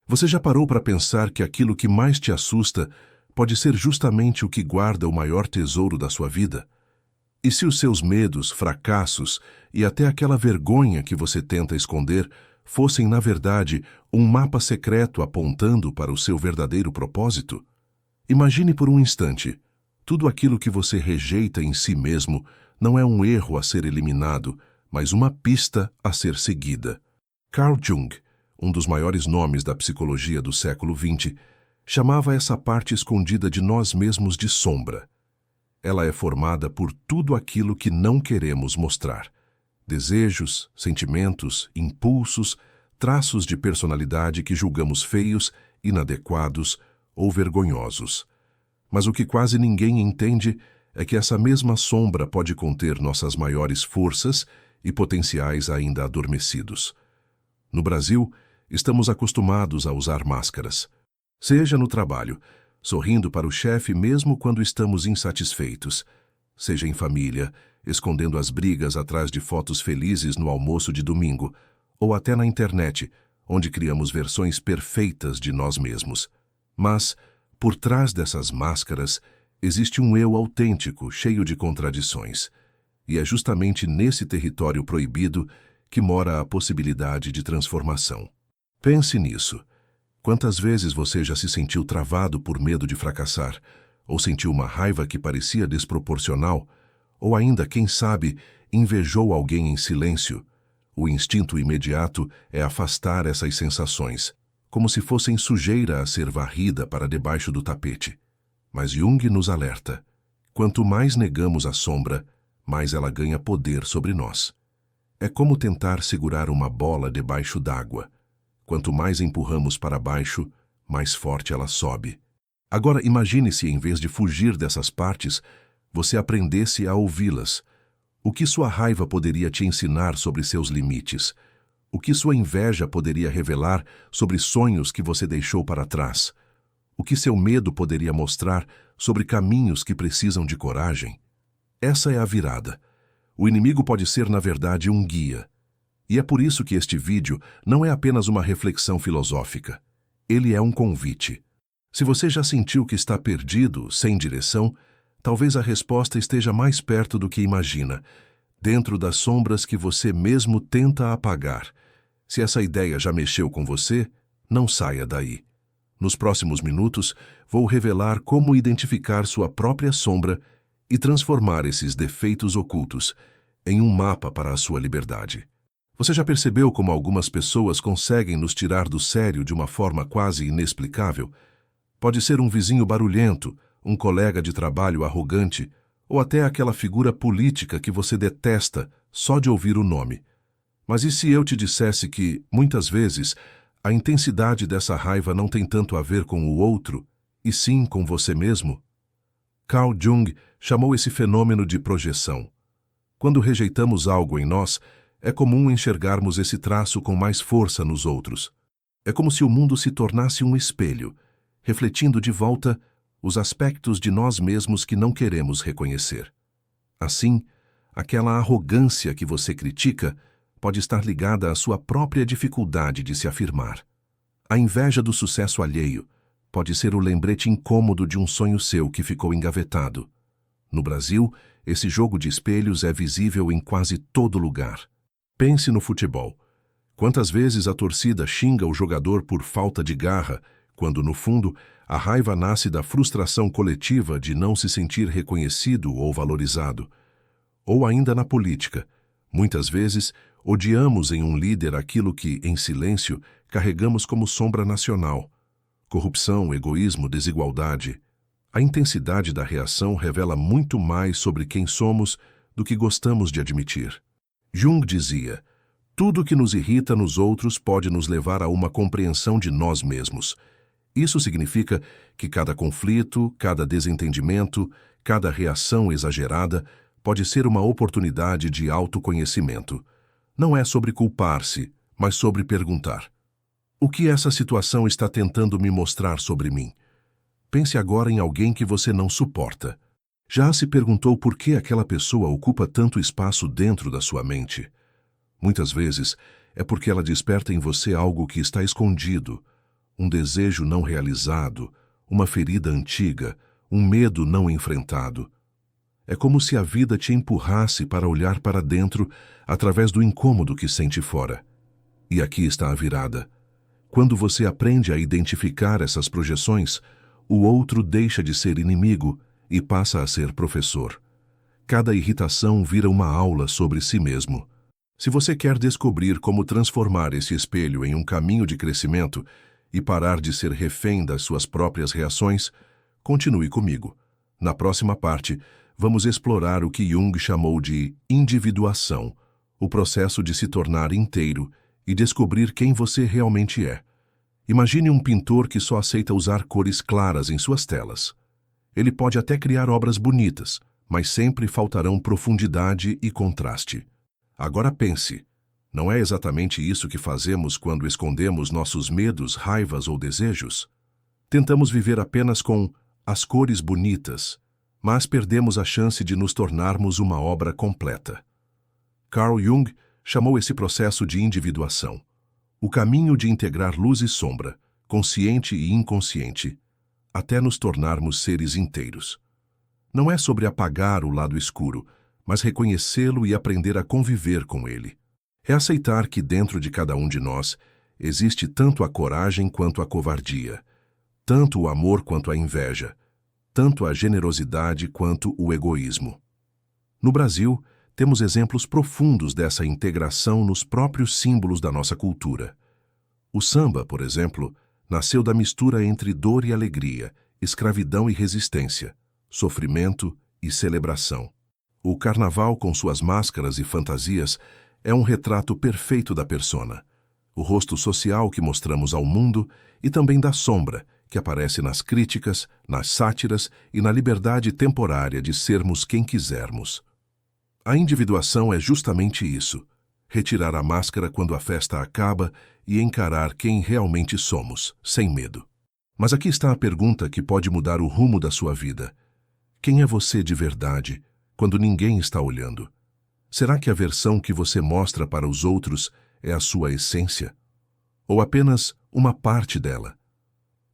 Você já parou para pensar que aquilo que mais te assusta pode ser justamente o que guarda o maior tesouro da sua vida? E se os seus medos, fracassos e até aquela vergonha que você tenta esconder fossem, na verdade, um mapa secreto apontando para o seu verdadeiro propósito? Imagine por um instante. Tudo aquilo que você rejeita em si mesmo não é um erro a ser eliminado, mas uma pista a ser seguida. Carl Jung, um dos maiores nomes da psicologia do século XX, chamava essa parte escondida de nós mesmos de sombra. Ela é formada por tudo aquilo que não queremos mostrar. Desejos, sentimentos, impulsos, traços de personalidade que julgamos feios, inadequados ou vergonhosos. Mas o que quase ninguém entende é que essa mesma sombra pode conter nossas maiores forças e potenciais ainda adormecidos. No Brasil, estamos acostumados a usar máscaras. Seja no trabalho, sorrindo para o chefe mesmo quando estamos insatisfeitos, seja em família, escondendo as brigas atrás de fotos felizes no almoço de domingo, ou até na internet, onde criamos versões perfeitas de nós mesmos. Mas, por trás dessas máscaras, existe um eu autêntico, cheio de contradições. E é justamente nesse território proibido que mora a possibilidade de transformação. Pense nisso. Quantas vezes você já se sentiu travado por medo de fracassar, ou sentiu uma raiva que parecia desproporcional, ou ainda, quem sabe, invejou alguém em silêncio? O instinto imediato é afastar essas sensações, como se fossem sujeira a ser varrida para debaixo do tapete. Mas Jung nos alerta. Quanto mais negamos a sombra, mais ela ganha poder sobre nós. É como tentar segurar uma bola debaixo d'água. Quanto mais empurramos para baixo, mais forte ela sobe. Agora imagine se, em vez de fugir dessas partes, você aprendesse a ouvi-las. O que sua raiva poderia te ensinar sobre seus limites? O que sua inveja poderia revelar sobre sonhos que você deixou para trás? O que seu medo poderia mostrar sobre caminhos que precisam de coragem? Essa é a virada. O inimigo pode ser, na verdade, um guia. E é por isso que este vídeo não é apenas uma reflexão filosófica. Ele é um convite. Se você já sentiu que está perdido, sem direção, talvez a resposta esteja mais perto do que imagina, dentro das sombras que você mesmo tenta apagar. Se essa ideia já mexeu com você, não saia daí. Nos próximos minutos, vou revelar como identificar sua própria sombra e transformar esses defeitos ocultos em um mapa para a sua liberdade. Você já percebeu como algumas pessoas conseguem nos tirar do sério de uma forma quase inexplicável? Pode ser um vizinho barulhento, um colega de trabalho arrogante, ou até aquela figura política que você detesta só de ouvir o nome. Mas e se eu te dissesse que, muitas vezes, a intensidade dessa raiva não tem tanto a ver com o outro, e sim com você mesmo? Carl Jung chamou esse fenômeno de projeção. Quando rejeitamos algo em nós, é comum enxergarmos esse traço com mais força nos outros. É como se o mundo se tornasse um espelho, refletindo de volta os aspectos de nós mesmos que não queremos reconhecer. Assim, aquela arrogância que você critica pode estar ligada à sua própria dificuldade de se afirmar. A inveja do sucesso alheio pode ser o lembrete incômodo de um sonho seu que ficou engavetado. No Brasil, esse jogo de espelhos é visível em quase todo lugar. Pense no futebol. Quantas vezes a torcida xinga o jogador por falta de garra, quando, no fundo, a raiva nasce da frustração coletiva de não se sentir reconhecido ou valorizado. Ou ainda na política. Muitas vezes, odiamos em um líder aquilo que, em silêncio, carregamos como sombra nacional. Corrupção, egoísmo, desigualdade. A intensidade da reação revela muito mais sobre quem somos do que gostamos de admitir. Jung dizia: tudo que nos irrita nos outros pode nos levar a uma compreensão de nós mesmos. Isso significa que cada conflito, cada desentendimento, cada reação exagerada pode ser uma oportunidade de autoconhecimento. Não é sobre culpar-se, mas sobre perguntar: o que essa situação está tentando me mostrar sobre mim? Pense agora em alguém que você não suporta. Já se perguntou por que aquela pessoa ocupa tanto espaço dentro da sua mente? Muitas vezes é porque ela desperta em você algo que está escondido, um desejo não realizado, uma ferida antiga, um medo não enfrentado. É como se a vida te empurrasse para olhar para dentro através do incômodo que sente fora. E aqui está a virada. Quando você aprende a identificar essas projeções, o outro deixa de ser inimigo e passa a ser professor. Cada irritação vira uma aula sobre si mesmo. Se você quer descobrir como transformar esse espelho em um caminho de crescimento e parar de ser refém das suas próprias reações, continue comigo. Na próxima parte, vamos explorar o que Jung chamou de individuação, o processo de se tornar inteiro e descobrir quem você realmente é. Imagine um pintor que só aceita usar cores claras em suas telas. Ele pode até criar obras bonitas, mas sempre faltarão profundidade e contraste. Agora pense, não é exatamente isso que fazemos quando escondemos nossos medos, raivas ou desejos? Tentamos viver apenas com as cores bonitas, mas perdemos a chance de nos tornarmos uma obra completa. Carl Jung chamou esse processo de individuação, o caminho de integrar luz e sombra, consciente e inconsciente, até nos tornarmos seres inteiros. Não é sobre apagar o lado escuro, mas reconhecê-lo e aprender a conviver com ele. É aceitar que dentro de cada um de nós existe tanto a coragem quanto a covardia, tanto o amor quanto a inveja, tanto a generosidade quanto o egoísmo. No Brasil, temos exemplos profundos dessa integração nos próprios símbolos da nossa cultura. O samba, por exemplo, nasceu da mistura entre dor e alegria, escravidão e resistência, sofrimento e celebração. O carnaval, com suas máscaras e fantasias, é um retrato perfeito da persona, o rosto social que mostramos ao mundo e também da sombra, que aparece nas críticas, nas sátiras e na liberdade temporária de sermos quem quisermos. A individuação é justamente isso, retirar a máscara quando a festa acaba e encarar quem realmente somos, sem medo. Mas aqui está a pergunta que pode mudar o rumo da sua vida. Quem é você de verdade, quando ninguém está olhando? Será que a versão que você mostra para os outros é a sua essência? Ou apenas uma parte dela?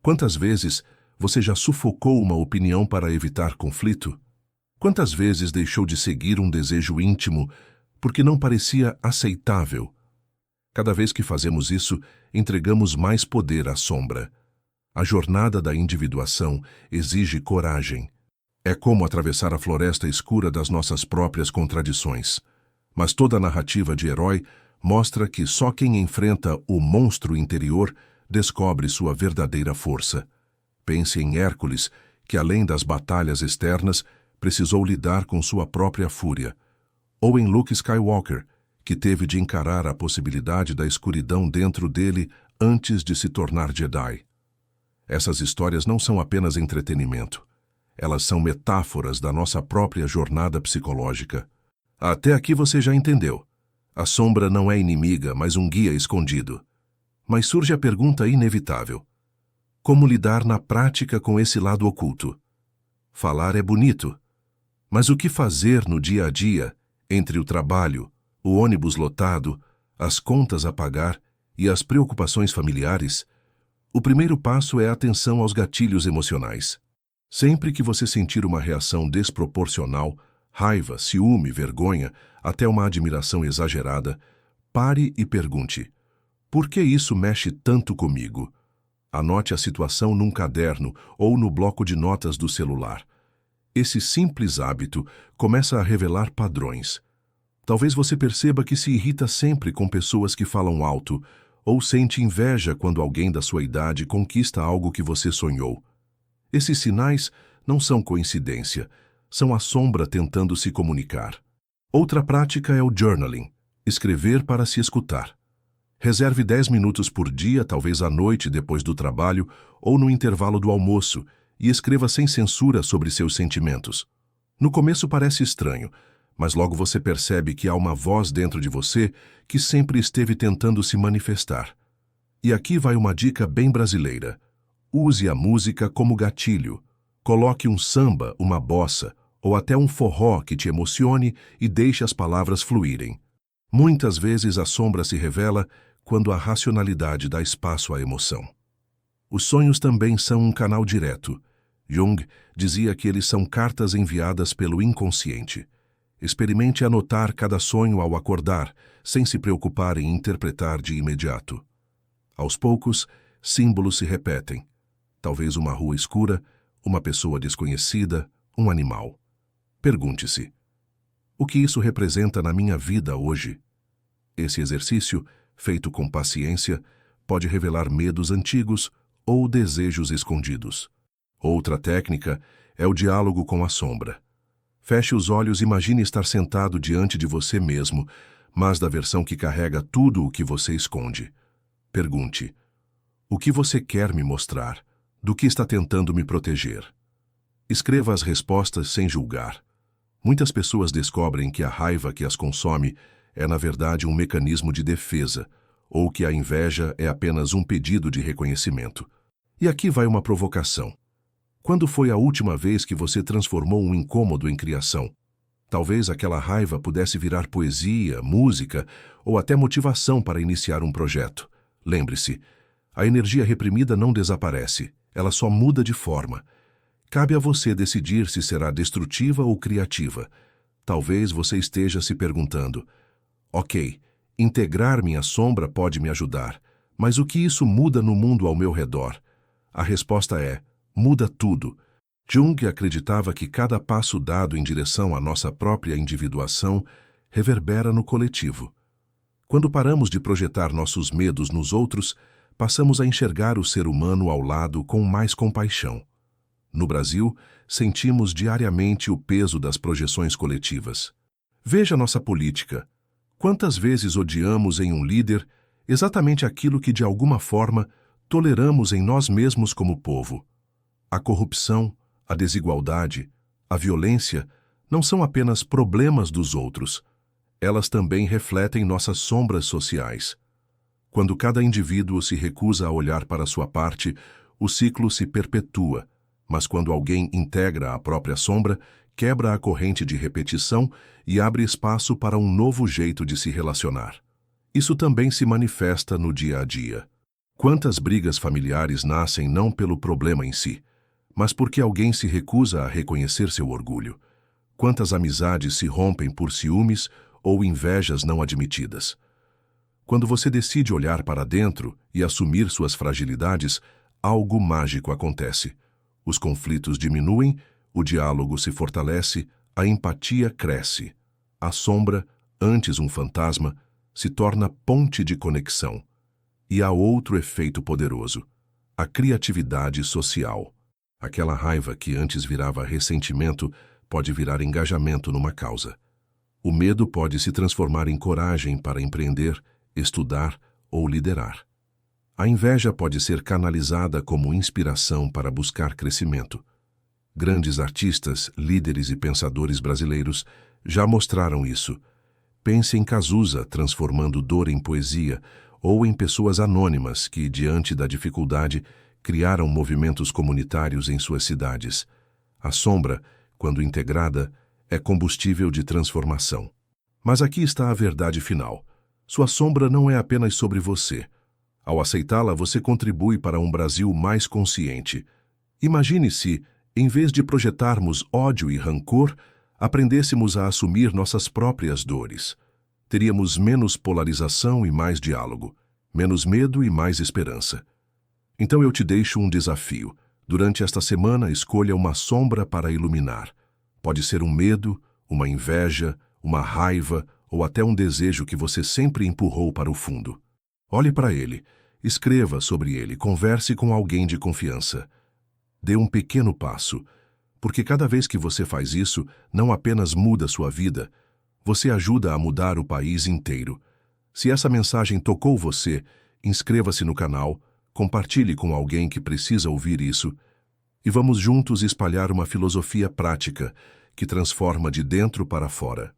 Quantas vezes você já sufocou uma opinião para evitar conflito? Quantas vezes deixou de seguir um desejo íntimo porque não parecia aceitável? Cada vez que fazemos isso, entregamos mais poder à sombra. A jornada da individuação exige coragem. É como atravessar a floresta escura das nossas próprias contradições. Mas toda narrativa de herói mostra que só quem enfrenta o monstro interior descobre sua verdadeira força. Pense em Hércules, que além das batalhas externas, precisou lidar com sua própria fúria. Ou em Luke Skywalker, que teve de encarar a possibilidade da escuridão dentro dele antes de se tornar Jedi. Essas histórias não são apenas entretenimento. Elas são metáforas da nossa própria jornada psicológica. Até aqui você já entendeu. A sombra não é inimiga, mas um guia escondido. Mas surge a pergunta inevitável. Como lidar na prática com esse lado oculto? Falar é bonito. Mas o que fazer no dia a dia, entre o trabalho, o ônibus lotado, as contas a pagar e as preocupações familiares? O primeiro passo é a atenção aos gatilhos emocionais. Sempre que você sentir uma reação desproporcional, raiva, ciúme, vergonha, até uma admiração exagerada, pare e pergunte: por que isso mexe tanto comigo? Anote a situação num caderno ou no bloco de notas do celular. Esse simples hábito começa a revelar padrões. Talvez você perceba que se irrita sempre com pessoas que falam alto, ou sente inveja quando alguém da sua idade conquista algo que você sonhou. Esses sinais não são coincidência, são a sombra tentando se comunicar. Outra prática é o journaling, escrever para se escutar. Reserve 10 minutos por dia, talvez à noite depois do trabalho ou no intervalo do almoço, e escreva sem censura sobre seus sentimentos. No começo parece estranho, mas logo você percebe que há uma voz dentro de você que sempre esteve tentando se manifestar. E aqui vai uma dica bem brasileira. Use a música como gatilho. Coloque um samba, uma bossa, ou até um forró que te emocione e deixe as palavras fluírem. Muitas vezes a sombra se revela quando a racionalidade dá espaço à emoção. Os sonhos também são um canal direto. Jung dizia que eles são cartas enviadas pelo inconsciente. Experimente anotar cada sonho ao acordar, sem se preocupar em interpretar de imediato. Aos poucos, símbolos se repetem. Talvez uma rua escura, uma pessoa desconhecida, um animal. Pergunte-se: o que isso representa na minha vida hoje? Esse exercício, feito com paciência, pode revelar medos antigos ou desejos escondidos. Outra técnica é o diálogo com a sombra. Feche os olhos e imagine estar sentado diante de você mesmo, mas da versão que carrega tudo o que você esconde. Pergunte: o que você quer me mostrar? Do que está tentando me proteger? Escreva as respostas sem julgar. Muitas pessoas descobrem que a raiva que as consome é, na verdade, um mecanismo de defesa, ou que a inveja é apenas um pedido de reconhecimento. E aqui vai uma provocação. Quando foi a última vez que você transformou um incômodo em criação? Talvez aquela raiva pudesse virar poesia, música ou até motivação para iniciar um projeto. Lembre-se, a energia reprimida não desaparece, ela só muda de forma. Cabe a você decidir se será destrutiva ou criativa. Talvez você esteja se perguntando: ok, integrar minha sombra pode me ajudar, mas o que isso muda no mundo ao meu redor? A resposta é: muda tudo. Jung acreditava que cada passo dado em direção à nossa própria individuação reverbera no coletivo. Quando paramos de projetar nossos medos nos outros, passamos a enxergar o ser humano ao lado com mais compaixão. No Brasil, sentimos diariamente o peso das projeções coletivas. Veja nossa política. Quantas vezes odiamos em um líder exatamente aquilo que, de alguma forma, toleramos em nós mesmos como povo? A corrupção, a desigualdade, a violência não são apenas problemas dos outros. Elas também refletem nossas sombras sociais. Quando cada indivíduo se recusa a olhar para sua parte, o ciclo se perpetua, mas quando alguém integra a própria sombra, quebra a corrente de repetição e abre espaço para um novo jeito de se relacionar. Isso também se manifesta no dia a dia. Quantas brigas familiares nascem não pelo problema em si, mas porque alguém se recusa a reconhecer seu orgulho? Quantas amizades se rompem por ciúmes ou invejas não admitidas? Quando você decide olhar para dentro e assumir suas fragilidades, algo mágico acontece. Os conflitos diminuem, o diálogo se fortalece, a empatia cresce. A sombra, antes um fantasma, se torna ponte de conexão. E há outro efeito poderoso: a criatividade social. Aquela raiva que antes virava ressentimento pode virar engajamento numa causa. O medo pode se transformar em coragem para empreender, estudar ou liderar. A inveja pode ser canalizada como inspiração para buscar crescimento. Grandes artistas, líderes e pensadores brasileiros já mostraram isso. Pense em Cazuza transformando dor em poesia, ou em pessoas anônimas que, diante da dificuldade, criaram movimentos comunitários em suas cidades. A sombra, quando integrada, é combustível de transformação. Mas aqui está a verdade final. Sua sombra não é apenas sobre você. Ao aceitá-la, você contribui para um Brasil mais consciente. Imagine se, em vez de projetarmos ódio e rancor, aprendêssemos a assumir nossas próprias dores. Teríamos menos polarização e mais diálogo, menos medo e mais esperança. Então eu te deixo um desafio. Durante esta semana, escolha uma sombra para iluminar. Pode ser um medo, uma inveja, uma raiva ou até um desejo que você sempre empurrou para o fundo. Olhe para ele, escreva sobre ele, converse com alguém de confiança. Dê um pequeno passo, porque cada vez que você faz isso, não apenas muda sua vida, você ajuda a mudar o país inteiro. Se essa mensagem tocou você, inscreva-se no canal, compartilhe com alguém que precisa ouvir isso e vamos juntos espalhar uma filosofia prática que transforma de dentro para fora.